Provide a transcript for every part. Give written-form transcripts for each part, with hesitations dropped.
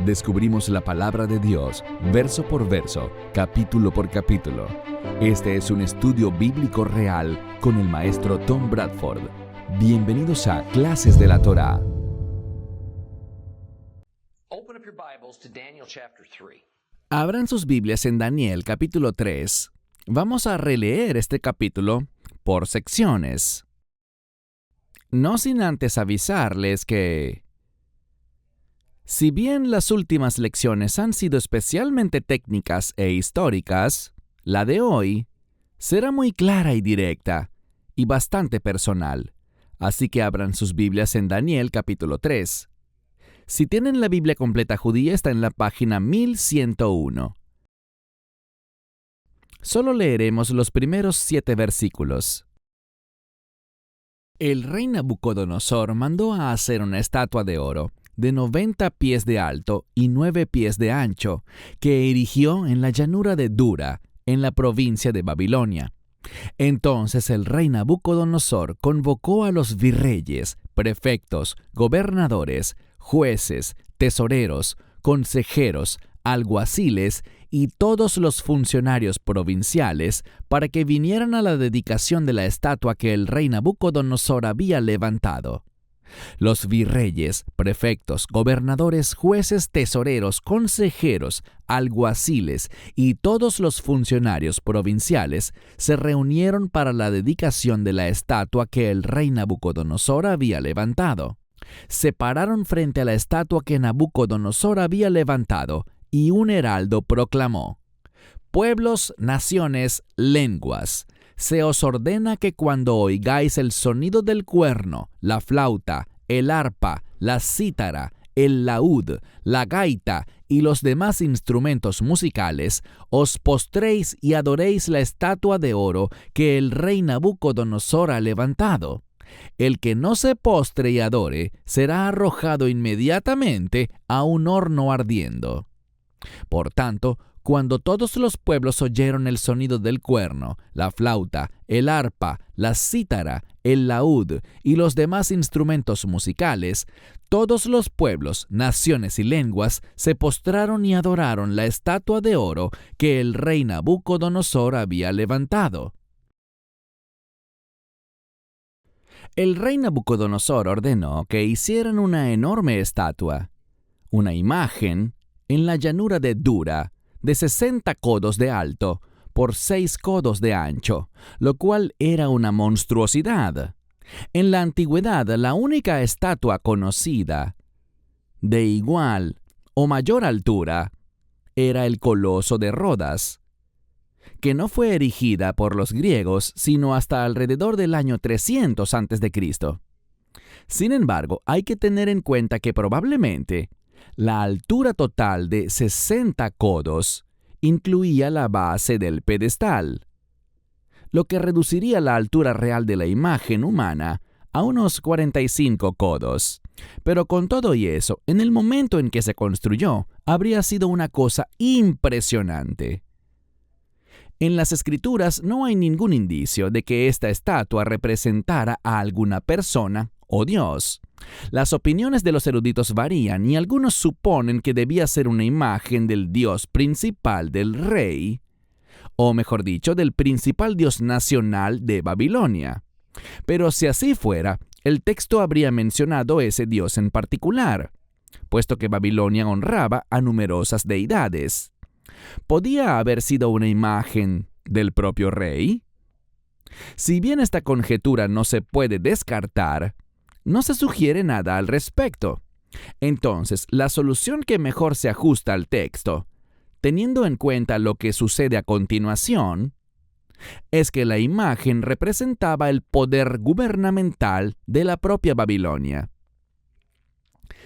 descubrimos la palabra de Dios, verso por verso, capítulo por capítulo. Este es un estudio bíblico real con el maestro Tom Bradford. Bienvenidos a Clases de la Torá. Abran sus Biblias en Daniel capítulo 3. Vamos a releer este capítulo por secciones. No sin antes avisarles que, si bien las últimas lecciones han sido especialmente técnicas e históricas, la de hoy será muy clara y directa y bastante personal. Así que abran sus Biblias en Daniel capítulo 3. Si tienen la Biblia completa judía, está en la página 1101. Solo leeremos los primeros 7 versículos. El rey Nabucodonosor mandó a hacer una estatua de oro de 90 pies de alto y 9 pies de ancho, que erigió en la llanura de Dura, en la provincia de Babilonia. Entonces el rey Nabucodonosor convocó a los virreyes, prefectos, gobernadores, jueces, tesoreros, consejeros, alguaciles y todos los funcionarios provinciales para que vinieran a la dedicación de la estatua que el rey Nabucodonosor había levantado. Los virreyes, prefectos, gobernadores, jueces, tesoreros, consejeros, alguaciles y todos los funcionarios provinciales se reunieron para la dedicación de la estatua que el rey Nabucodonosor había levantado. Se pararon frente a la estatua que Nabucodonosor había levantado, y un heraldo proclamó: «Pueblos, naciones, lenguas, se os ordena que cuando oigáis el sonido del cuerno, la flauta, el arpa, la cítara, el laúd, la gaita y los demás instrumentos musicales, os postréis y adoréis la estatua de oro que el rey Nabucodonosor ha levantado. El que no se postre y adore será arrojado inmediatamente a un horno ardiendo». Por tanto, cuando todos los pueblos oyeron el sonido del cuerno, la flauta, el arpa, la cítara, el laúd y los demás instrumentos musicales, todos los pueblos, naciones y lenguas se postraron y adoraron la estatua de oro que el rey Nabucodonosor había levantado. El rey Nabucodonosor ordenó que hicieran una enorme estatua, una imagen, en la llanura de Dura, de 60 codos de alto por 6 codos de ancho, lo cual era una monstruosidad. En la antigüedad, la única estatua conocida de igual o mayor altura era el Coloso de Rodas, que no fue erigida por los griegos sino hasta alrededor del año 300 a.C. Sin embargo, hay que tener en cuenta que probablemente la altura total de 60 codos incluía la base del pedestal, lo que reduciría la altura real de la imagen humana a unos 45 codos. Pero con todo y eso, en el momento en que se construyó, habría sido una cosa impresionante. En las Escrituras no hay ningún indicio de que esta estatua representara a alguna persona o Dios. Las opiniones de los eruditos varían y algunos suponen que debía ser una imagen del dios principal del rey, o mejor dicho, del principal dios nacional de Babilonia. Pero si así fuera, el texto habría mencionado ese dios en particular, puesto que Babilonia honraba a numerosas deidades. ¿Podía haber sido una imagen del propio rey? Si bien esta conjetura no se puede descartar, no se sugiere nada al respecto. Entonces, la solución que mejor se ajusta al texto, teniendo en cuenta lo que sucede a continuación, es que la imagen representaba el poder gubernamental de la propia Babilonia.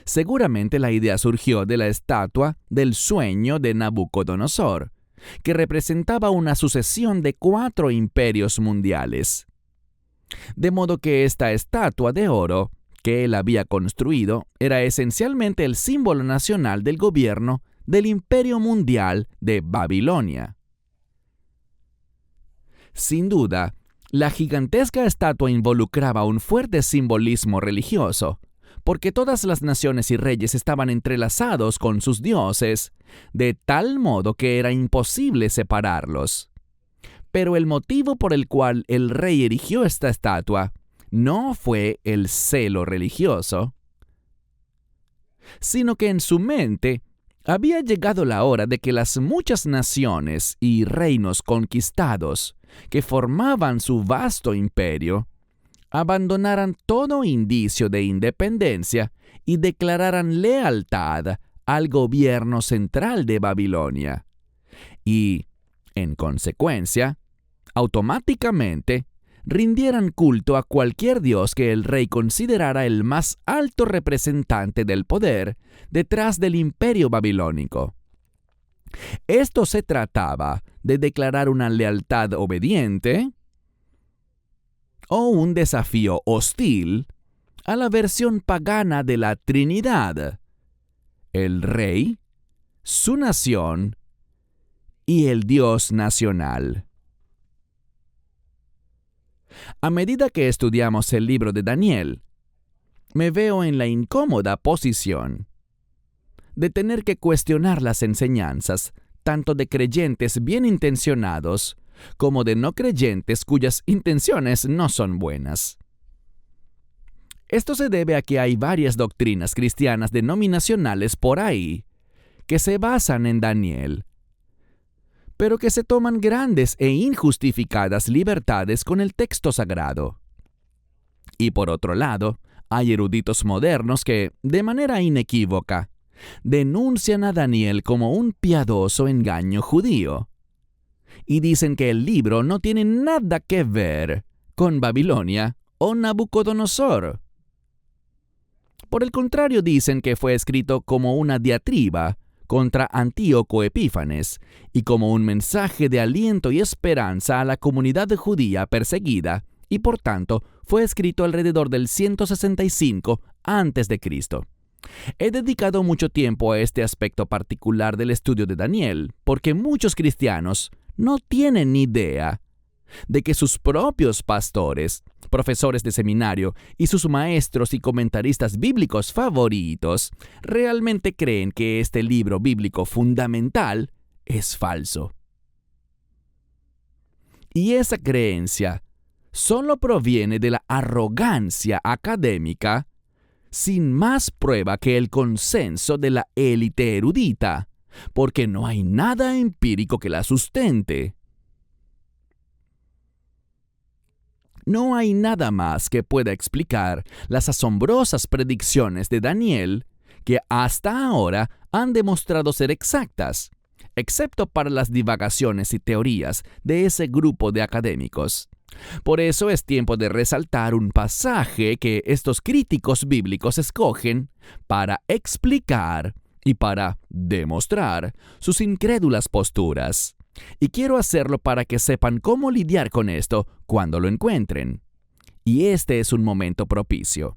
Seguramente la idea surgió de la estatua del sueño de Nabucodonosor, que representaba una sucesión de 4 imperios mundiales. De modo que esta estatua de oro que él había construido era esencialmente el símbolo nacional del gobierno del imperio mundial de Babilonia. Sin duda, la gigantesca estatua involucraba un fuerte simbolismo religioso, porque todas las naciones y reyes estaban entrelazados con sus dioses, de tal modo que era imposible separarlos. Pero el motivo por el cual el rey erigió esta estatua no fue el celo religioso, sino que en su mente había llegado la hora de que las muchas naciones y reinos conquistados que formaban su vasto imperio abandonaran todo indicio de independencia y declararan lealtad al gobierno central de Babilonia. Y, en consecuencia, automáticamente rindieran culto a cualquier dios que el rey considerara el más alto representante del poder detrás del imperio babilónico. Esto se trataba de declarar una lealtad obediente o un desafío hostil a la versión pagana de la Trinidad: el rey, su nación y el Dios nacional. A medida que estudiamos el libro de Daniel, me veo en la incómoda posición de tener que cuestionar las enseñanzas tanto de creyentes bien intencionados como de no creyentes cuyas intenciones no son buenas. Esto se debe a que hay varias doctrinas cristianas denominacionales por ahí que se basan en Daniel, pero que se toman grandes e injustificadas libertades con el texto sagrado. Y por otro lado, hay eruditos modernos que, de manera inequívoca, denuncian a Daniel como un piadoso engaño judío, y dicen que el libro no tiene nada que ver con Babilonia o Nabucodonosor. Por el contrario, dicen que fue escrito como una diatriba contra Antíoco Epífanes y como un mensaje de aliento y esperanza a la comunidad judía perseguida, y por tanto fue escrito alrededor del 165 a.C. He dedicado mucho tiempo a este aspecto particular del estudio de Daniel, porque muchos cristianos no tienen ni idea de que sus propios pastores, profesores de seminario y sus maestros y comentaristas bíblicos favoritos realmente creen que este libro bíblico fundamental es falso. Y esa creencia solo proviene de la arrogancia académica sin más prueba que el consenso de la élite erudita, porque no hay nada empírico que la sustente. No hay nada más que pueda explicar las asombrosas predicciones de Daniel que hasta ahora han demostrado ser exactas, excepto para las divagaciones y teorías de ese grupo de académicos. Por eso es tiempo de resaltar un pasaje que estos críticos bíblicos escogen para explicar y para demostrar sus incrédulas posturas. Y quiero hacerlo para que sepan cómo lidiar con esto cuando lo encuentren. Y este es un momento propicio.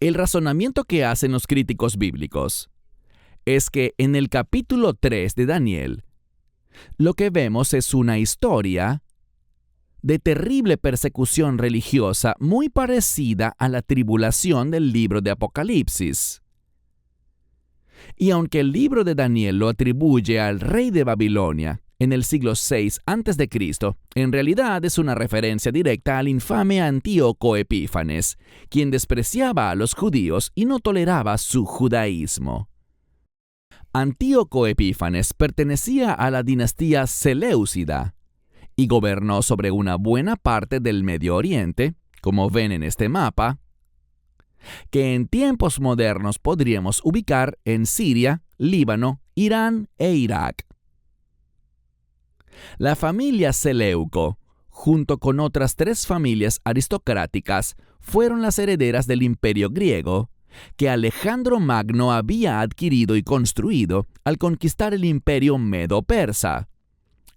El razonamiento que hacen los críticos bíblicos es que en el capítulo 3 de Daniel, lo que vemos es una historia de terrible persecución religiosa muy parecida a la tribulación del libro de Apocalipsis. Y aunque el libro de Daniel lo atribuye al rey de Babilonia en el siglo VI a.C., en realidad es una referencia directa al infame Antíoco Epífanes, quien despreciaba a los judíos y no toleraba su judaísmo. Antíoco Epífanes pertenecía a la dinastía Seleucida y gobernó sobre una buena parte del Medio Oriente, como ven en este mapa, que en tiempos modernos podríamos ubicar en Siria, Líbano, Irán e Irak. La familia Seleuco, junto con otras 3 familias aristocráticas, fueron las herederas del imperio griego que Alejandro Magno había adquirido y construido al conquistar el imperio medo-persa,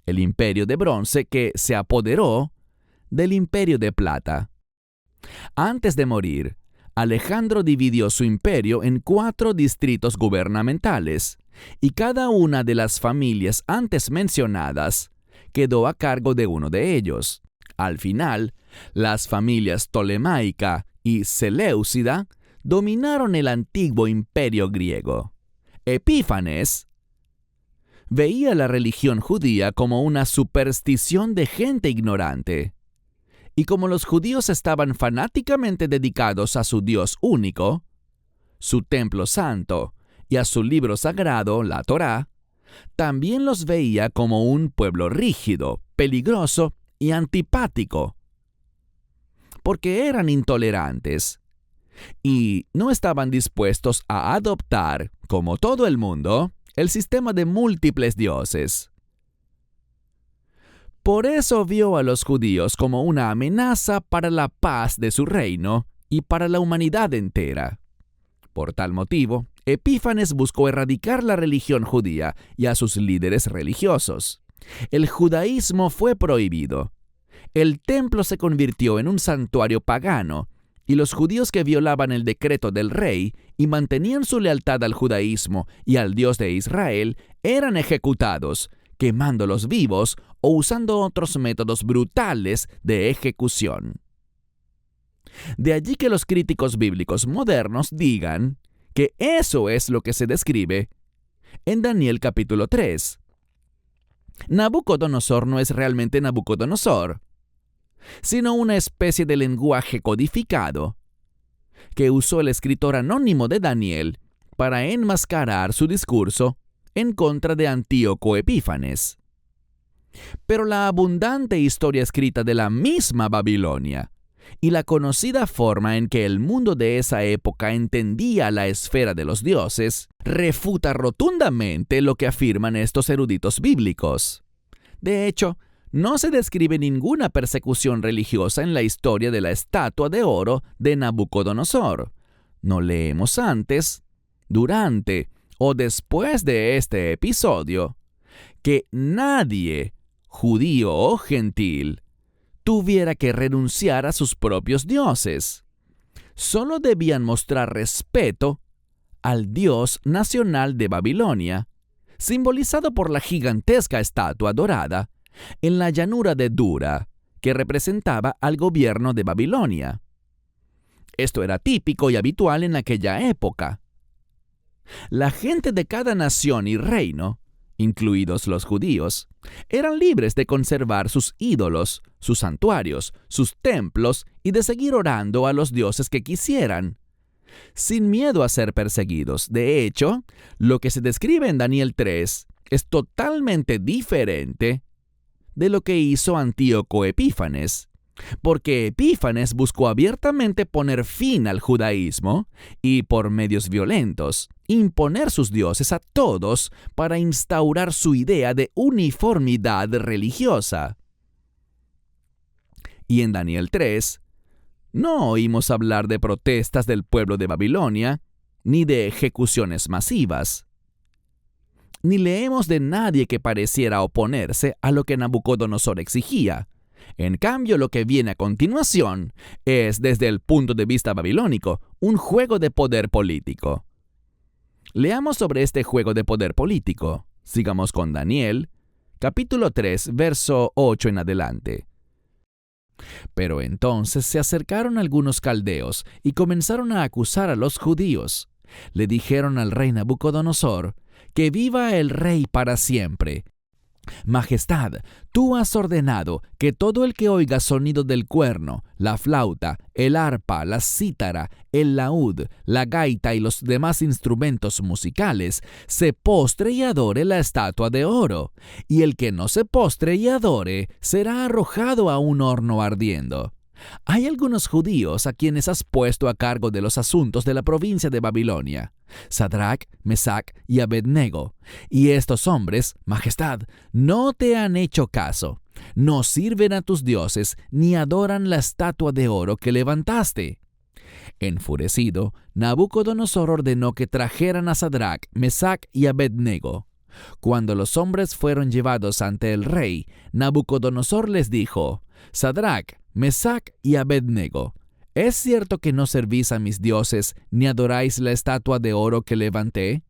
el imperio de bronce que se apoderó del imperio de plata. Antes de morir, Alejandro dividió su imperio en 4 distritos gubernamentales, y cada una de las familias antes mencionadas quedó a cargo de uno de ellos. Al final, las familias tolemaica y Seleucida dominaron el antiguo imperio griego. Epífanes veía la religión judía como una superstición de gente ignorante. Y como los judíos estaban fanáticamente dedicados a su Dios único, su templo santo y a su libro sagrado, la Torá, también los veía como un pueblo rígido, peligroso y antipático, porque eran intolerantes y no estaban dispuestos a adoptar, como todo el mundo, el sistema de múltiples dioses. Por eso vio a los judíos como una amenaza para la paz de su reino y para la humanidad entera. Por tal motivo, Epífanes buscó erradicar la religión judía y a sus líderes religiosos. El judaísmo fue prohibido. El templo se convirtió en un santuario pagano, y los judíos que violaban el decreto del rey y mantenían su lealtad al judaísmo y al Dios de Israel eran ejecutados, quemándolos vivos o usando otros métodos brutales de ejecución. De allí que los críticos bíblicos modernos digan que eso es lo que se describe en Daniel capítulo 3. Nabucodonosor no es realmente Nabucodonosor, sino una especie de lenguaje codificado que usó el escritor anónimo de Daniel para enmascarar su discurso en contra de Antíoco Epífanes. Pero la abundante historia escrita de la misma Babilonia y la conocida forma en que el mundo de esa época entendía la esfera de los dioses refuta rotundamente lo que afirman estos eruditos bíblicos. De hecho, no se describe ninguna persecución religiosa en la historia de la estatua de oro de Nabucodonosor. No leemos antes, durante o después de este episodio que nadie, judío o gentil, tuviera que renunciar a sus propios dioses. Solo debían mostrar respeto al dios nacional de Babilonia, simbolizado por la gigantesca estatua dorada en la llanura de Dura, que representaba al gobierno de Babilonia. Esto era típico y habitual en aquella época. La gente de cada nación y reino, incluidos los judíos, eran libres de conservar sus ídolos, sus santuarios, sus templos y de seguir orando a los dioses que quisieran, sin miedo a ser perseguidos. De hecho, lo que se describe en Daniel 3 es totalmente diferente de lo que hizo Antíoco Epífanes, porque Epífanes buscó abiertamente poner fin al judaísmo y, por medios violentos, imponer sus dioses a todos para instaurar su idea de uniformidad religiosa. Y en Daniel 3, no oímos hablar de protestas del pueblo de Babilonia, ni de ejecuciones masivas. Ni leemos de nadie que pareciera oponerse a lo que Nabucodonosor exigía. En cambio, lo que viene a continuación es, desde el punto de vista babilónico, un juego de poder político. Leamos sobre este juego de poder político. Sigamos con Daniel, capítulo 3, verso 8 en adelante. Pero entonces se acercaron algunos caldeos y comenzaron a acusar a los judíos. Le dijeron al rey Nabucodonosor: «Que viva el rey para siempre. Majestad, tú has ordenado que todo el que oiga sonido del cuerno, la flauta, el arpa, la cítara, el laúd, la gaita y los demás instrumentos musicales se postre y adore la estatua de oro, y el que no se postre y adore será arrojado a un horno ardiendo. Hay algunos judíos a quienes has puesto a cargo de los asuntos de la provincia de Babilonia, Sadrach, Mesach y Abednego, y estos hombres, majestad, no te han hecho caso, no sirven a tus dioses ni adoran la estatua de oro que levantaste». Enfurecido, Nabucodonosor ordenó que trajeran a Sadrach, Mesach y Abednego. Cuando los hombres fueron llevados ante el rey, Nabucodonosor les dijo: «Sadrach, Mesach y Abednego, ¿es cierto que no servís a mis dioses ni adoráis la estatua de oro que levanté?».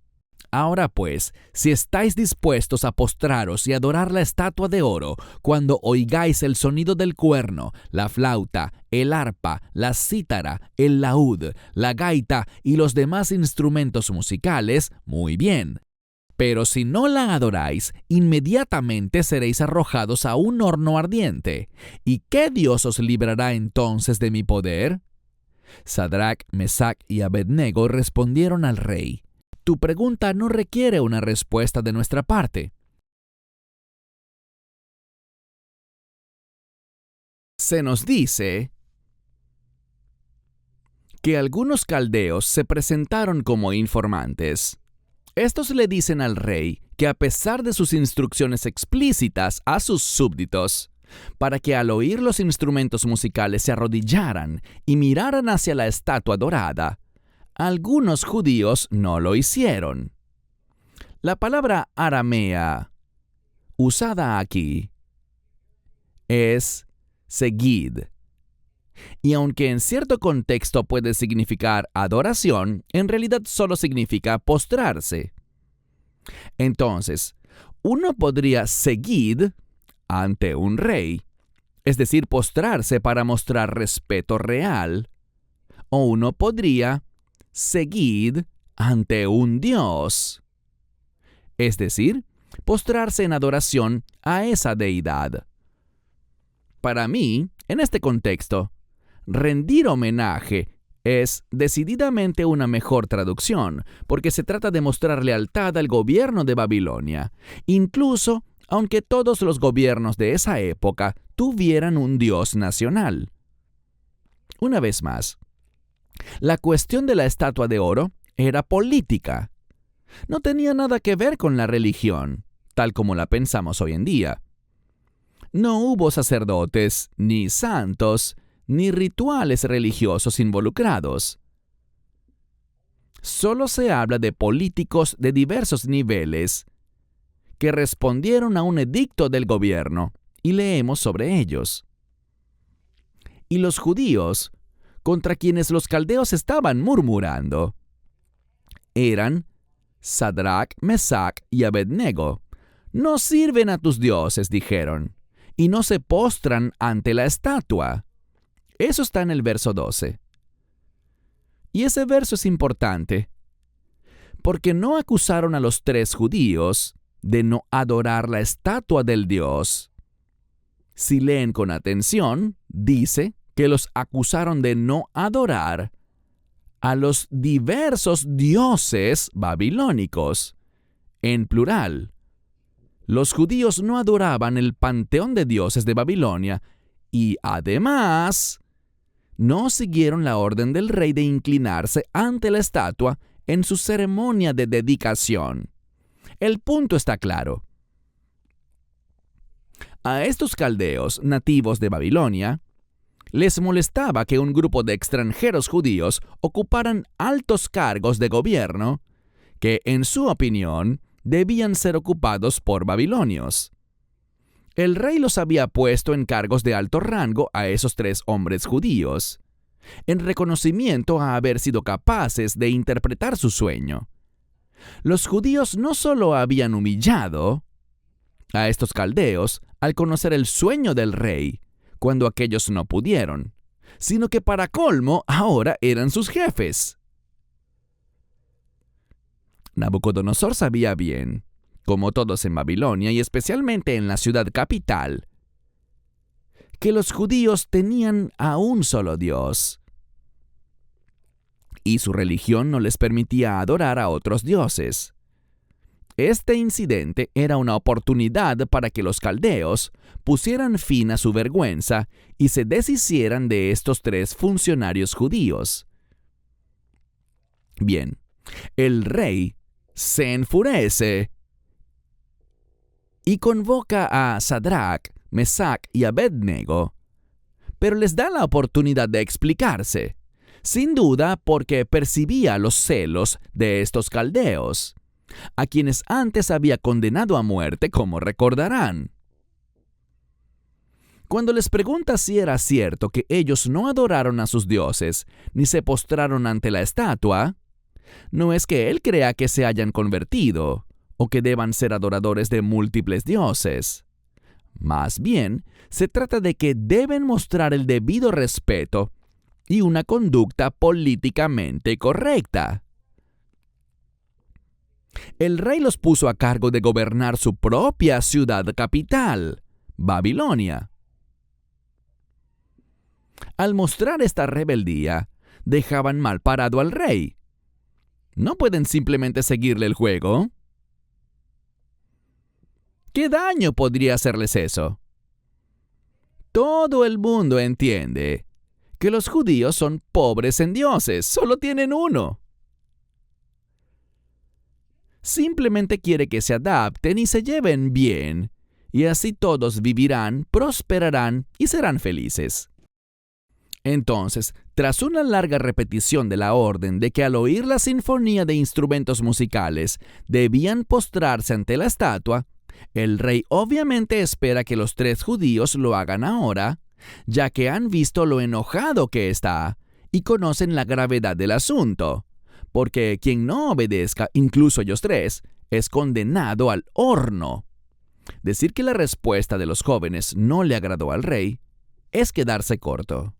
Ahora pues, si estáis dispuestos a postraros y adorar la estatua de oro, cuando oigáis el sonido del cuerno, la flauta, el arpa, la cítara, el laúd, la gaita y los demás instrumentos musicales, muy bien. Pero si no la adoráis, inmediatamente seréis arrojados a un horno ardiente. ¿Y qué Dios os librará entonces de mi poder? Sadrach, Mesach y Abednego respondieron al rey: tu pregunta no requiere una respuesta de nuestra parte. Se nos dice que algunos caldeos se presentaron como informantes. Estos le dicen al rey que a pesar de sus instrucciones explícitas a sus súbditos, para que al oír los instrumentos musicales se arrodillaran y miraran hacia la estatua dorada, algunos judíos no lo hicieron. La palabra aramea usada aquí es segid, y aunque en cierto contexto puede significar adoración, en realidad solo significa postrarse. Entonces, uno podría seguir ante un rey, es decir, postrarse para mostrar respeto real, o uno podría seguir ante un dios, es decir, postrarse en adoración a esa deidad. Para mí, en este contexto, rendir homenaje es decididamente una mejor traducción, porque se trata de mostrar lealtad al gobierno de Babilonia, incluso aunque todos los gobiernos de esa época tuvieran un dios nacional. Una vez más, la cuestión de la estatua de oro era política. No tenía nada que ver con la religión, tal como la pensamos hoy en día. No hubo sacerdotes, ni santos, ni rituales religiosos involucrados. Solo se habla de políticos de diversos niveles que respondieron a un edicto del gobierno, y leemos sobre ellos. Y los judíos, contra quienes los caldeos estaban murmurando, eran Sadrach, Mesach y Abednego. No sirven a tus dioses, dijeron, y no se postran ante la estatua. Eso está en el verso 12. Y ese verso es importante, porque no acusaron a los 3 judíos de no adorar la estatua del dios. Si leen con atención, dice que los acusaron de no adorar a los diversos dioses babilónicos, en plural. Los judíos no adoraban el panteón de dioses de Babilonia y, además, no siguieron la orden del rey de inclinarse ante la estatua en su ceremonia de dedicación. El punto está claro. A estos caldeos nativos de Babilonia les molestaba que un grupo de extranjeros judíos ocuparan altos cargos de gobierno que, en su opinión, debían ser ocupados por babilonios. El rey los había puesto en cargos de alto rango a esos 3 hombres judíos, en reconocimiento a haber sido capaces de interpretar su sueño. Los judíos no solo habían humillado a estos caldeos al conocer el sueño del rey, cuando aquellos no pudieron, sino que para colmo ahora eran sus jefes. Nabucodonosor sabía bien, como todos en Babilonia y especialmente en la ciudad capital, que los judíos tenían a un solo Dios, y su religión no les permitía adorar a otros dioses. Este incidente era una oportunidad para que los caldeos pusieran fin a su vergüenza y se deshicieran de estos 3 funcionarios judíos. Bien, el rey se enfurece y convoca a Sadrach, Mesach y Abednego, pero les da la oportunidad de explicarse, sin duda porque percibía los celos de estos caldeos, a quienes antes había condenado a muerte, como recordarán. Cuando les pregunta si era cierto que ellos no adoraron a sus dioses, ni se postraron ante la estatua, No es que él crea que se hayan convertido o que deban ser adoradores de múltiples dioses. Más bien, se trata de que deben mostrar el debido respeto y una conducta políticamente correcta. El rey los puso a cargo de gobernar su propia ciudad capital, Babilonia. Al mostrar esta rebeldía, dejaban mal parado al rey. ¿No pueden simplemente seguirle el juego? ¿Qué daño podría hacerles eso? Todo el mundo entiende que los judíos son pobres en dioses, solo tienen uno. Simplemente quiere que se adapten y se lleven bien, y así todos vivirán, prosperarán y serán felices. Entonces, tras una larga repetición de la orden de que al oír la sinfonía de instrumentos musicales debían postrarse ante la estatua, el rey obviamente espera que los 3 judíos lo hagan ahora, ya que han visto lo enojado que está y conocen la gravedad del asunto, porque quien no obedezca, incluso ellos 3, es condenado al horno. Decir que la respuesta de los jóvenes no le agradó al rey es quedarse corto.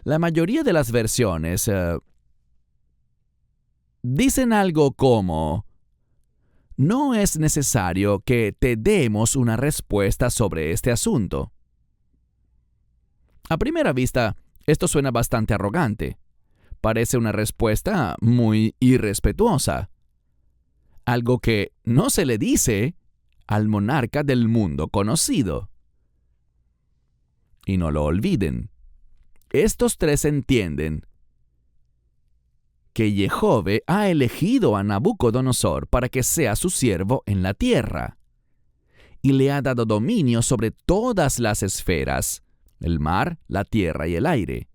La mayoría de las versiones dicen algo como: no es necesario que te demos una respuesta sobre este asunto. A primera vista, esto suena bastante arrogante. Parece una respuesta muy irrespetuosa. Algo que no se le dice al monarca del mundo conocido. Y no lo olviden. Estos 3 entienden que Jehove ha elegido a Nabucodonosor para que sea su siervo en la tierra, y le ha dado dominio sobre todas las esferas, el mar, la tierra y el aire.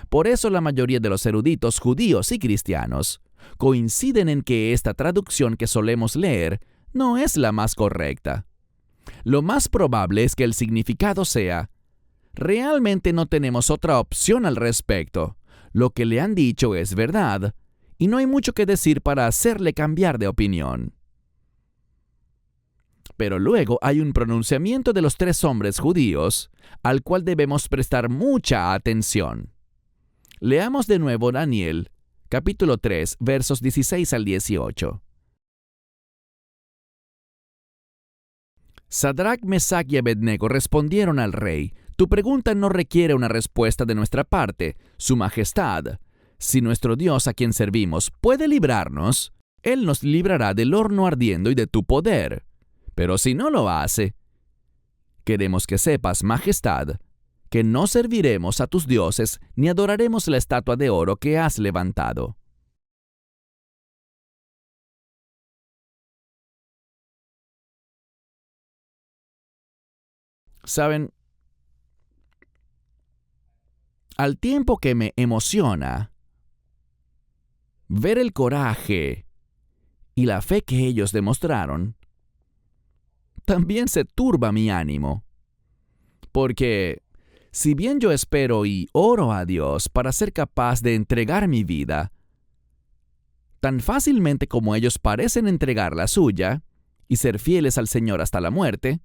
Por eso la mayoría de los eruditos judíos y cristianos coinciden en que esta traducción que solemos leer no es la más correcta. Lo más probable es que el significado sea: realmente no tenemos otra opción al respecto. Lo que le han dicho es verdad, y no hay mucho que decir para hacerle cambiar de opinión. Pero luego hay un pronunciamiento de los 3 hombres judíos, al cual debemos prestar mucha atención. Leamos de nuevo Daniel, capítulo 3, versos 16 al 18. Sadrac, Mesac y Abednego respondieron al rey: tu pregunta no requiere una respuesta de nuestra parte, Su Majestad. Si nuestro Dios a quien servimos puede librarnos, Él nos librará del horno ardiendo y de tu poder. Pero si no lo hace, queremos que sepas, Majestad, que no serviremos a tus dioses ni adoraremos la estatua de oro que has levantado. ¿Saben? Al tiempo que me emociona ver el coraje y la fe que ellos demostraron, también se turba mi ánimo. Porque, si bien yo espero y oro a Dios para ser capaz de entregar mi vida, tan fácilmente como ellos parecen entregar la suya y ser fieles al Señor hasta la muerte,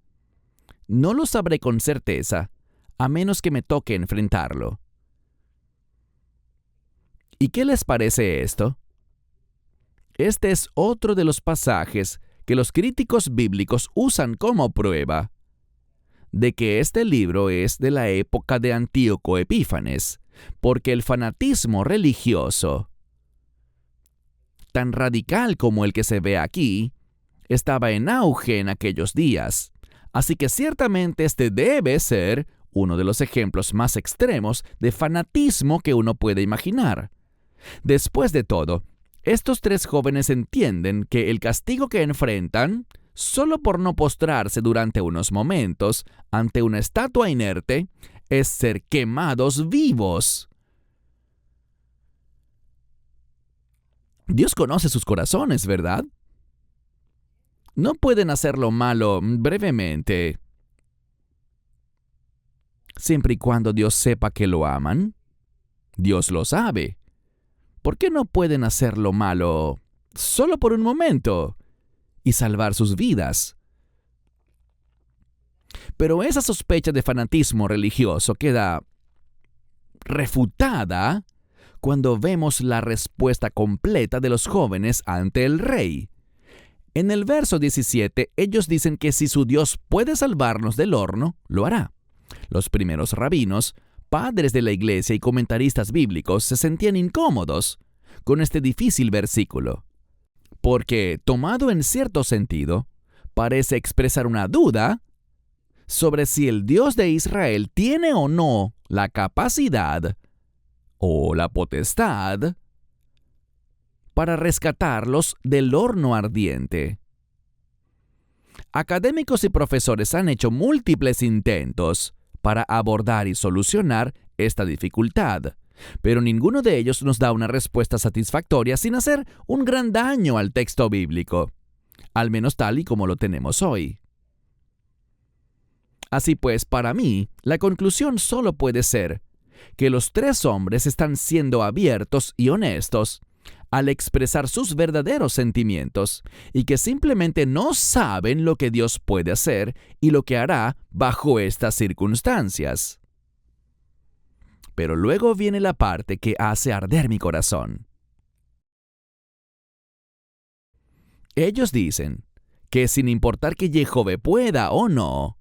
no lo sabré con certeza, a menos que me toque enfrentarlo. ¿Y qué les parece esto? Este es otro de los pasajes que los críticos bíblicos usan como prueba de que este libro es de la época de Antíoco Epífanes, porque el fanatismo religioso, tan radical como el que se ve aquí, estaba en auge en aquellos días. Así que ciertamente este debe ser uno de los ejemplos más extremos de fanatismo que uno puede imaginar. Después de todo, estos 3 jóvenes entienden que el castigo que enfrentan, solo por no postrarse durante unos momentos ante una estatua inerte, es ser quemados vivos. Dios conoce sus corazones, ¿verdad? No pueden hacer lo malo brevemente, siempre y cuando Dios sepa que lo aman. Dios lo sabe. ¿por qué no pueden hacer lo malo solo por un momento y salvar sus vidas? Pero esa sospecha de fanatismo religioso queda refutada cuando vemos la respuesta completa de los jóvenes ante el rey. En el verso 17, ellos dicen que si su Dios puede salvarnos del horno, lo hará. Los primeros rabinos, padres de la iglesia y comentaristas bíblicos se sentían incómodos con este difícil versículo, porque, tomado en cierto sentido, parece expresar una duda sobre si el Dios de Israel tiene o no la capacidad o la potestad para rescatarlos del horno ardiente. Académicos y profesores han hecho múltiples intentos para abordar y solucionar esta dificultad, pero ninguno de ellos nos da una respuesta satisfactoria sin hacer un gran daño al texto bíblico, al menos tal y como lo tenemos hoy. Así pues, para mí, la conclusión solo puede ser que los tres hombres están siendo abiertos y honestos al expresar sus verdaderos sentimientos y que simplemente no saben lo que Dios puede hacer y lo que hará bajo estas circunstancias. Pero luego viene la parte que hace arder mi corazón. Ellos dicen que sin importar que Jehová pueda o no,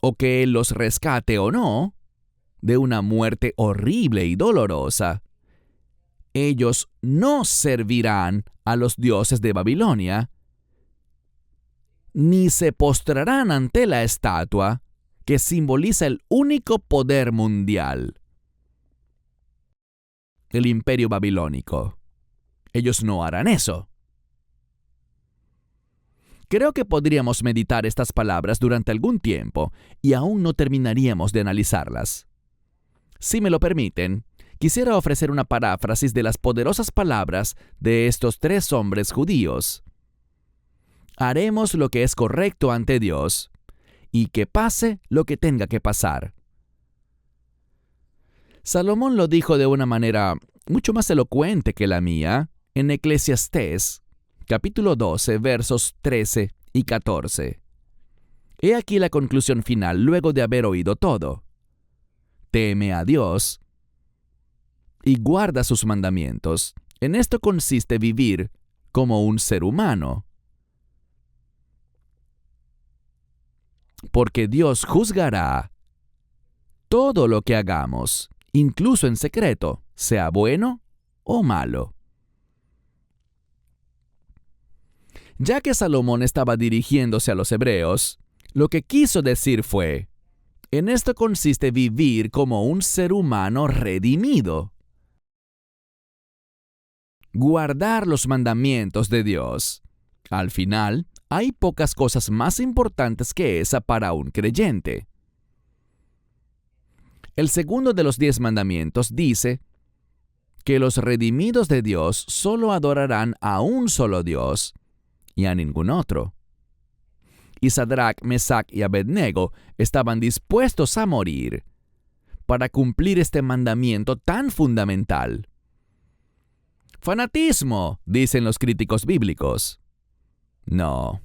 o que Él los rescate o no, de una muerte horrible y dolorosa, ellos no servirán a los dioses de Babilonia, ni se postrarán ante la estatua que simboliza el único poder mundial, el imperio babilónico. Ellos no harán eso. Creo que podríamos meditar estas palabras durante algún tiempo y aún no terminaríamos de analizarlas. Si me lo permiten, quisiera ofrecer una paráfrasis de las poderosas palabras de estos tres hombres judíos. Haremos lo que es correcto ante Dios, y que pase lo que tenga que pasar. Salomón lo dijo de una manera mucho más elocuente que la mía en Eclesiastés, capítulo 12, versos 13 y 14. He aquí la conclusión final luego de haber oído todo. Teme a Dios y guarda sus mandamientos. En esto consiste vivir como un ser humano. Porque Dios juzgará todo lo que hagamos, incluso en secreto, sea bueno o malo. Ya que Salomón estaba dirigiéndose a los hebreos, lo que quiso decir fue: en esto consiste vivir como un ser humano redimido. Guardar los mandamientos de Dios. Al final, hay pocas cosas más importantes que esa para un creyente. El segundo de los 10 mandamientos dice que los redimidos de Dios solo adorarán a un solo Dios y a ningún otro. Y Sadrach, Mesach y Abednego estaban dispuestos a morir para cumplir este mandamiento tan fundamental. Fanatismo, dicen los críticos bíblicos. No.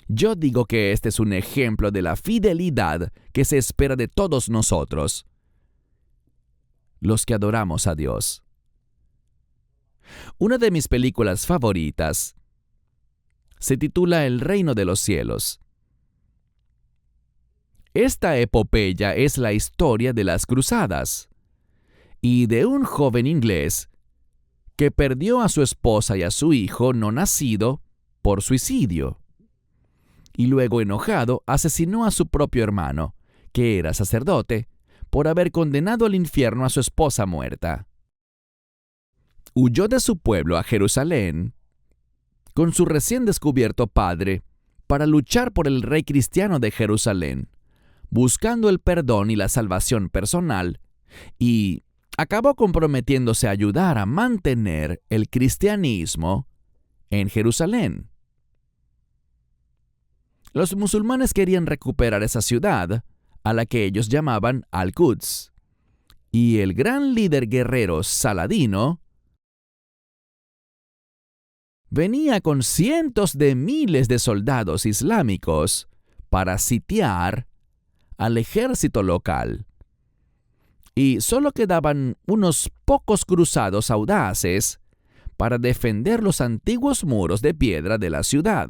Yo digo que este es un ejemplo de la fidelidad que se espera de todos nosotros, los que adoramos a Dios. Una de mis películas favoritas se titula El Reino de los Cielos. Esta epopeya es la historia de las cruzadas y de un joven inglés que perdió a su esposa y a su hijo no nacido por suicidio, y luego, enojado, asesinó a su propio hermano, que era sacerdote, por haber condenado al infierno a su esposa muerta. Huyó de su pueblo a Jerusalén con su recién descubierto padre para luchar por el rey cristiano de Jerusalén, buscando el perdón y la salvación personal, y acabó comprometiéndose a ayudar a mantener el cristianismo en Jerusalén. Los musulmanes querían recuperar esa ciudad, a la que ellos llamaban Al-Quds, Y el gran líder guerrero Saladino venía con cientos de miles de soldados islámicos para sitiar al ejército local. Y solo quedaban unos pocos cruzados audaces para defender los antiguos muros de piedra de la ciudad.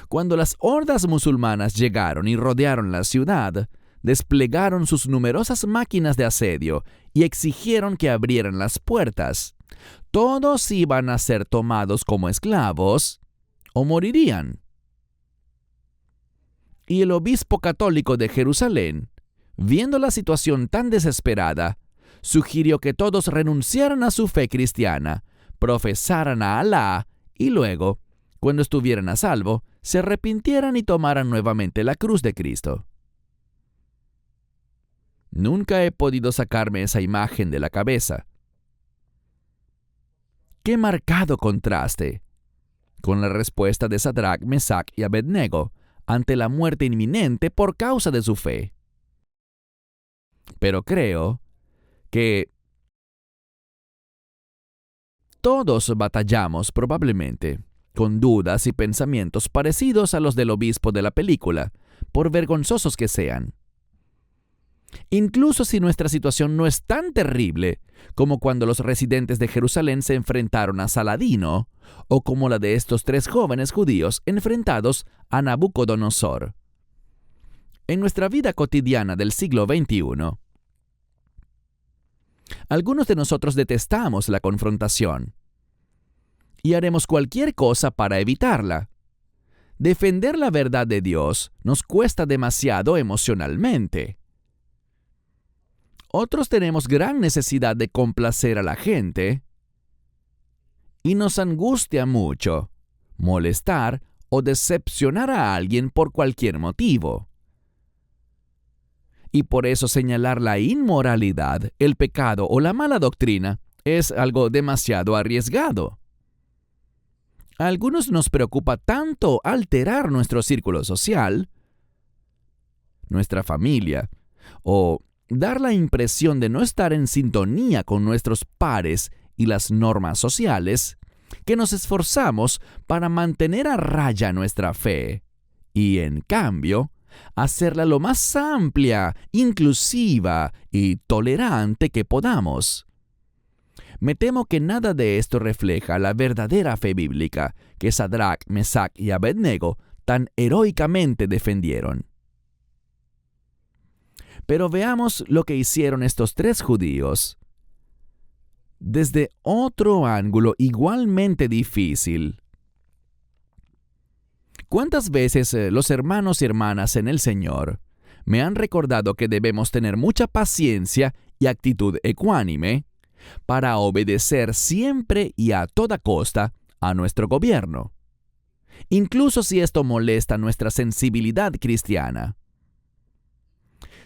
Cuando las hordas musulmanas llegaron y rodearon la ciudad, desplegaron sus numerosas máquinas de asedio y exigieron que abrieran las puertas. Todos iban a ser tomados como esclavos o morirían. Y el obispo católico de Jerusalén, viendo la situación tan desesperada, sugirió que todos renunciaran a su fe cristiana, profesaran a Alá y luego, cuando estuvieran a salvo, se arrepintieran y tomaran nuevamente la cruz de Cristo. Nunca he podido sacarme esa imagen de la cabeza. ¡Qué marcado contraste con la respuesta de Sadrach, Mesach y Abednego ante la muerte inminente por causa de su fe! Pero creo que todos batallamos probablemente con dudas y pensamientos parecidos a los del obispo de la película, por vergonzosos que sean. Incluso si nuestra situación no es tan terrible como cuando los residentes de Jerusalén se enfrentaron a Saladino, o como la de estos 3 jóvenes judíos enfrentados a Nabucodonosor. En nuestra vida cotidiana del siglo XXI, algunos de nosotros detestamos la confrontación y haremos cualquier cosa para evitarla. Defender la verdad de Dios nos cuesta demasiado emocionalmente. Otros tenemos gran necesidad de complacer a la gente y nos angustia mucho molestar o decepcionar a alguien por cualquier motivo. Y por eso señalar la inmoralidad, el pecado o la mala doctrina es algo demasiado arriesgado. A algunos nos preocupa tanto alterar nuestro círculo social, nuestra familia, o dar la impresión de no estar en sintonía con nuestros pares y las normas sociales, que nos esforzamos para mantener a raya nuestra fe y, en cambio, hacerla lo más amplia, inclusiva y tolerante que podamos. Me temo que nada de esto refleja la verdadera fe bíblica que Sadrach, Mesach y Abednego tan heroicamente defendieron. Pero veamos lo que hicieron estos 3 judíos desde otro ángulo igualmente difícil. ¿Cuántas veces los hermanos y hermanas en el Señor me han recordado que debemos tener mucha paciencia y actitud ecuánime para obedecer siempre y a toda costa a nuestro gobierno, incluso si esto molesta nuestra sensibilidad cristiana?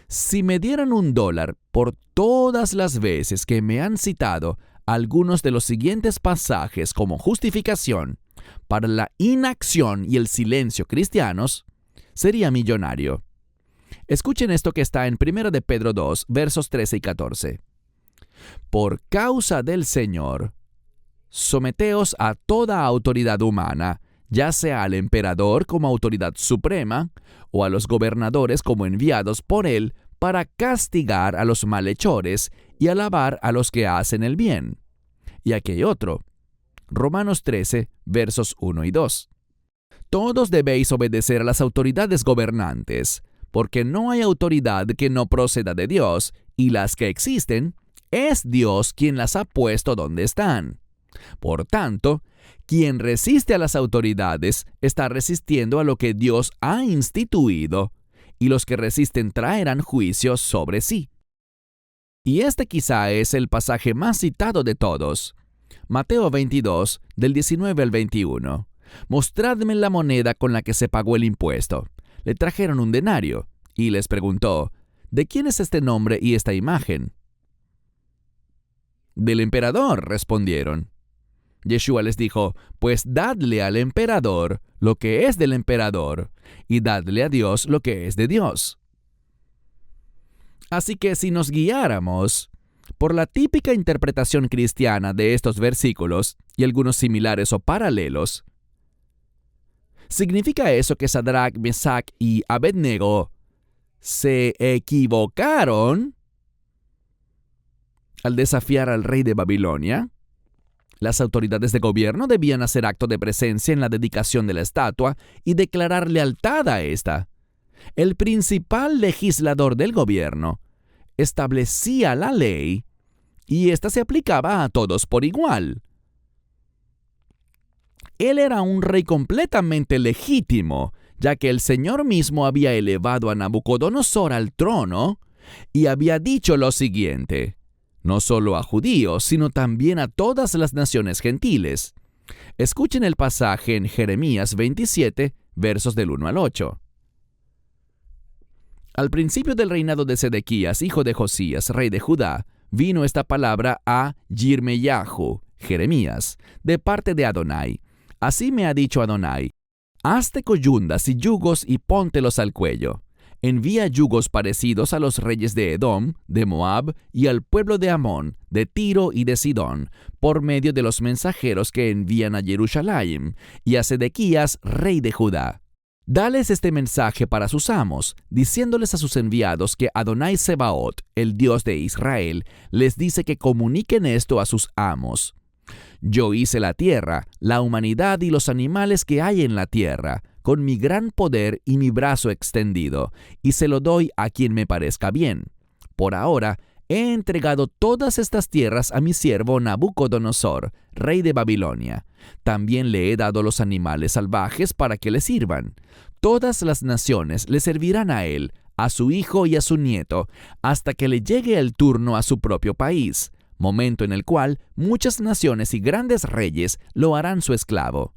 Si me dieran $1 por todas las veces que me han citado algunos de los siguientes pasajes como justificación para la inacción y el silencio cristianos, sería millonario. Escuchen esto que está en 1 de Pedro 2, versos 13 y 14. Por causa del Señor, someteos a toda autoridad humana, ya sea al emperador como autoridad suprema, o a los gobernadores como enviados por él para castigar a los malhechores y alabar a los que hacen el bien. Y aquí hay otro. Romanos 13, versos 1 y 2. Todos debéis obedecer a las autoridades gobernantes, porque no hay autoridad que no proceda de Dios, y las que existen, es Dios quien las ha puesto donde están. Por tanto, quien resiste a las autoridades está resistiendo a lo que Dios ha instituido, y los que resisten traerán juicio sobre sí. Y este quizá es el pasaje más citado de todos. Mateo 22, del 19 al 21. Mostradme la moneda con la que se pagó el impuesto. Le trajeron un denario, y les preguntó, ¿de quién es este nombre y esta imagen? Del emperador, respondieron. Yeshua les dijo, pues dadle al emperador lo que es del emperador, y dadle a Dios lo que es de Dios. Así que si nos guiáramos por la típica interpretación cristiana de estos versículos y algunos similares o paralelos, ¿significa eso que Sadrach, Mesach y Abednego se equivocaron al desafiar al rey de Babilonia? Las autoridades de gobierno debían hacer acto de presencia en la dedicación de la estatua y declarar lealtad a esta. El principal legislador del gobierno establecía la ley y ésta se aplicaba a todos por igual. Él era un rey completamente legítimo, ya que el Señor mismo había elevado a Nabucodonosor al trono y había dicho lo siguiente: no solo a judíos, sino también a todas las naciones gentiles. Escuchen el pasaje en Jeremías 27, versos del 1 al 8. Al principio del reinado de Sedequías, hijo de Josías, rey de Judá, vino esta palabra a Yirmeyahu, Jeremías, de parte de Adonai. Así me ha dicho Adonai: hazte coyundas y yugos y póntelos al cuello. Envía yugos parecidos a los reyes de Edom, de Moab y al pueblo de Amón, de Tiro y de Sidón, por medio de los mensajeros que envían a Jerusalén y a Sedequías, rey de Judá. Dales este mensaje para sus amos, diciéndoles a sus enviados que Adonai Sebaot, el Dios de Israel, les dice que comuniquen esto a sus amos. Yo hice la tierra, la humanidad y los animales que hay en la tierra, con mi gran poder y mi brazo extendido, y se lo doy a quien me parezca bien. Por ahora, he entregado todas estas tierras a mi siervo Nabucodonosor, rey de Babilonia. También le he dado los animales salvajes para que le sirvan. Todas las naciones le servirán a él, a su hijo y a su nieto, hasta que le llegue el turno a su propio país, momento en el cual muchas naciones y grandes reyes lo harán su esclavo.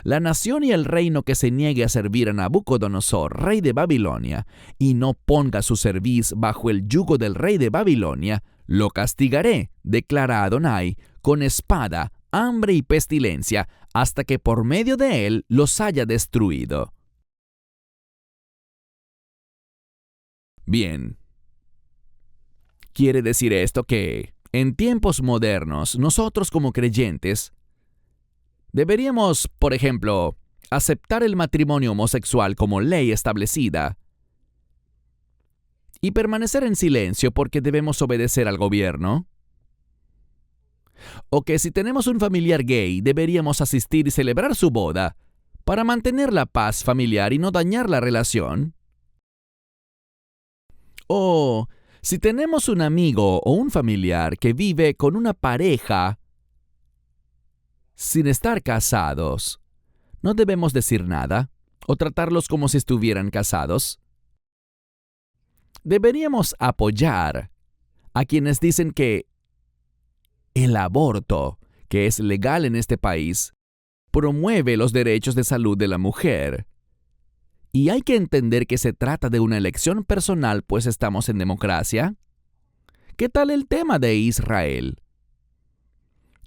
La nación y el reino que se niegue a servir a Nabucodonosor, rey de Babilonia, y no ponga su cerviz bajo el yugo del rey de Babilonia, lo castigaré, declara Adonai, con espada, hambre y pestilencia, hasta que por medio de él los haya destruido. Bien. ¿Quiere decir esto que, en tiempos modernos, nosotros como creyentes deberíamos, por ejemplo, aceptar el matrimonio homosexual como ley establecida y permanecer en silencio porque debemos obedecer al gobierno? ¿O que si tenemos un familiar gay deberíamos asistir y celebrar su boda para mantener la paz familiar y no dañar la relación? ¿O si tenemos un amigo o un familiar que vive con una pareja sin estar casados, no debemos decir nada o tratarlos como si estuvieran casados? Deberíamos apoyar a quienes dicen que el aborto, que es legal en este país, promueve los derechos de salud de la mujer. Y hay que entender que se trata de una elección personal, pues estamos en democracia. ¿Qué tal el tema de Israel?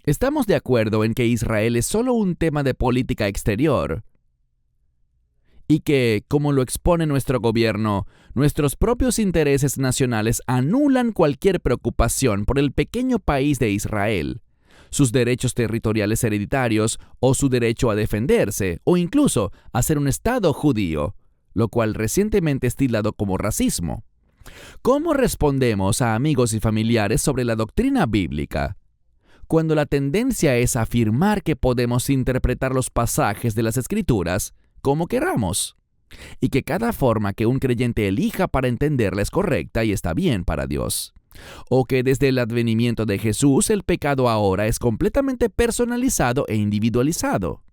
¿Estamos de acuerdo en que Israel es solo un tema de política exterior? Y que, como lo expone nuestro gobierno, nuestros propios intereses nacionales anulan cualquier preocupación por el pequeño país de Israel, sus derechos territoriales hereditarios o su derecho a defenderse, o incluso a ser un Estado judío, lo cual recientemente es tildado como racismo. ¿Cómo respondemos a amigos y familiares sobre la doctrina bíblica cuando la tendencia es afirmar que podemos interpretar los pasajes de las Escrituras como queramos, y que cada forma que un creyente elija para entenderla es correcta y está bien para Dios? ¿O que desde el advenimiento de Jesús el pecado ahora es completamente personalizado e individualizado?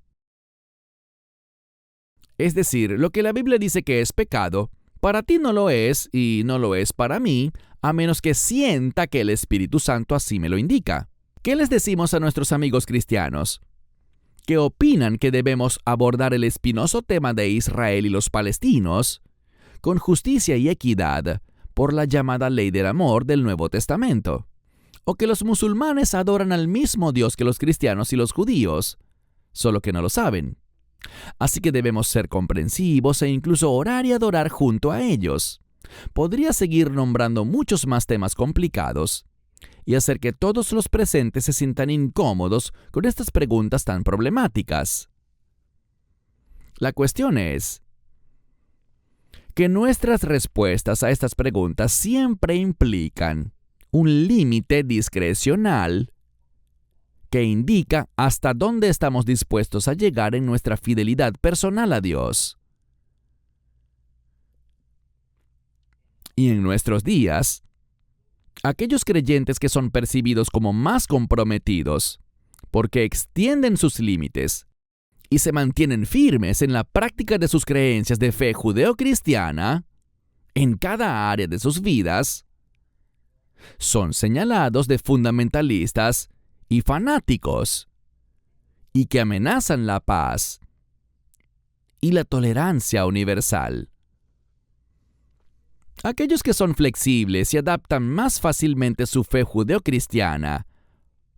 Es decir, lo que la Biblia dice que es pecado, para ti no lo es y no lo es para mí, a menos que sienta que el Espíritu Santo así me lo indica. ¿Qué les decimos a nuestros amigos cristianos que opinan que debemos abordar el espinoso tema de Israel y los palestinos con justicia y equidad por la llamada ley del amor del Nuevo Testamento? ¿O que los musulmanes adoran al mismo Dios que los cristianos y los judíos, solo que no lo saben? Así que debemos ser comprensivos e incluso orar y adorar junto a ellos. Podría seguir nombrando muchos más temas complicados y hacer que todos los presentes se sientan incómodos con estas preguntas tan problemáticas. La cuestión es que nuestras respuestas a estas preguntas siempre implican un límite discrecional que indica hasta dónde estamos dispuestos a llegar en nuestra fidelidad personal a Dios. Y en nuestros días, aquellos creyentes que son percibidos como más comprometidos, porque extienden sus límites y se mantienen firmes en la práctica de sus creencias de fe judeocristiana, en cada área de sus vidas, son señalados de fundamentalistas y fanáticos, y que amenazan la paz y la tolerancia universal. Aquellos que son flexibles y adaptan más fácilmente su fe judeocristiana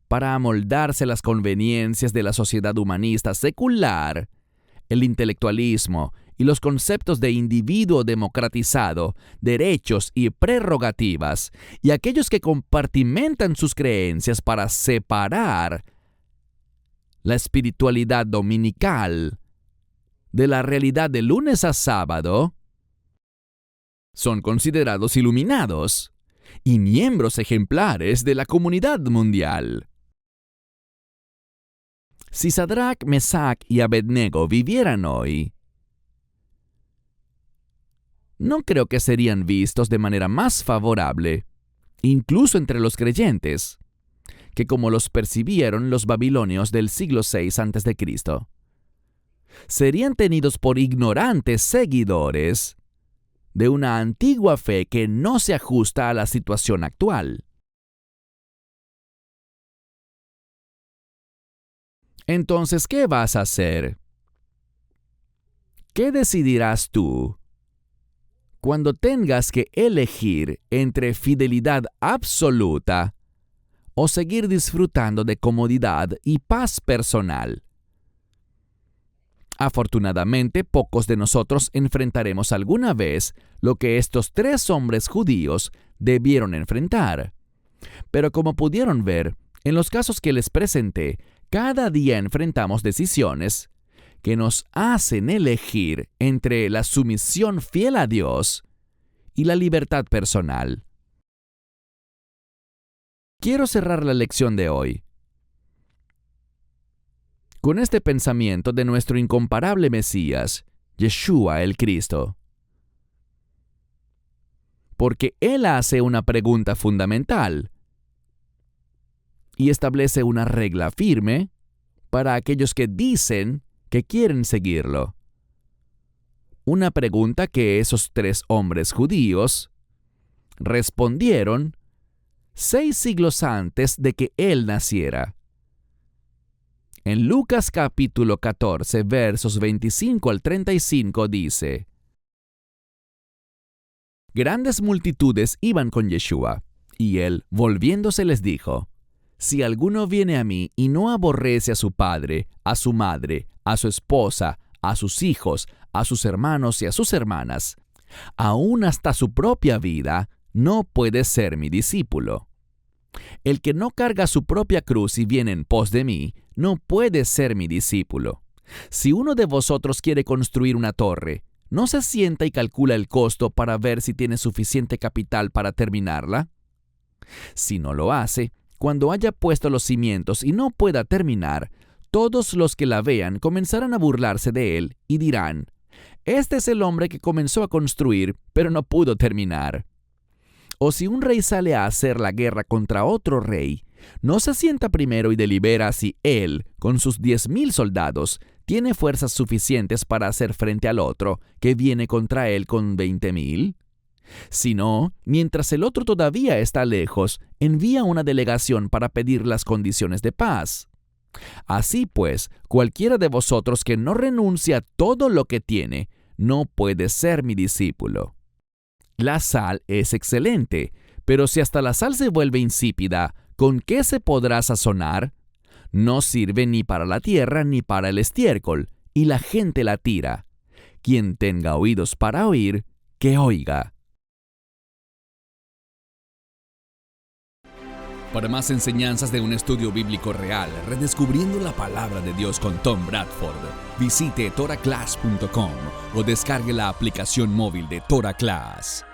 para amoldarse a las conveniencias de la sociedad humanista secular, el intelectualismo y los conceptos de individuo democratizado, derechos y prerrogativas, y aquellos que compartimentan sus creencias para separar la espiritualidad dominical de la realidad de lunes a sábado, son considerados iluminados y miembros ejemplares de la comunidad mundial. Si Sadrach, Mesach y Abednego vivieran hoy, no creo que serían vistos de manera más favorable, incluso entre los creyentes, que como los percibieron los babilonios del siglo VI a.C. Serían tenidos por ignorantes seguidores de una antigua fe que no se ajusta a la situación actual. Entonces, ¿qué vas a hacer? ¿Qué decidirás tú cuando tengas que elegir entre fidelidad absoluta o seguir disfrutando de comodidad y paz personal? Afortunadamente, pocos de nosotros enfrentaremos alguna vez lo que estos 3 hombres judíos debieron enfrentar. Pero como pudieron ver, en los casos que les presenté, cada día enfrentamos decisiones que nos hacen elegir entre la sumisión fiel a Dios y la libertad personal. Quiero cerrar la lección de hoy con este pensamiento de nuestro incomparable Mesías, Yeshua el Cristo. Porque Él hace una pregunta fundamental y establece una regla firme para aquellos que dicen que quieren seguirlo. Una pregunta que esos 3 hombres judíos respondieron 6 siglos antes de que Él naciera. En Lucas capítulo 14, versos 25 al 35 dice: Grandes multitudes iban con Yeshua, y él, volviéndose, les dijo: Si alguno viene a mí y no aborrece a su padre, a su madre, a su esposa, a sus hijos, a sus hermanos y a sus hermanas, aún hasta su propia vida, no puede ser mi discípulo. El que no carga su propia cruz y viene en pos de mí, no puede ser mi discípulo. Si uno de vosotros quiere construir una torre, ¿no se sienta y calcula el costo para ver si tiene suficiente capital para terminarla? Si no lo hace, cuando haya puesto los cimientos y no pueda terminar, todos los que la vean comenzarán a burlarse de él y dirán: Este es el hombre que comenzó a construir, pero no pudo terminar. O si un rey sale a hacer la guerra contra otro rey, ¿no se sienta primero y delibera si él, con sus 10,000 soldados, tiene fuerzas suficientes para hacer frente al otro, que viene contra él con 20,000? Si no, mientras el otro todavía está lejos, envía una delegación para pedir las condiciones de paz. Así pues, cualquiera de vosotros que no renuncia a todo lo que tiene, no puede ser mi discípulo. La sal es excelente, pero si hasta la sal se vuelve insípida, ¿con qué se podrá sazonar? No sirve ni para la tierra ni para el estiércol, y la gente la tira. Quien tenga oídos para oír, que oiga. Para más enseñanzas de un estudio bíblico real, redescubriendo la palabra de Dios con Tom Bradford, visite toraclass.com o descargue la aplicación móvil de TorahClass.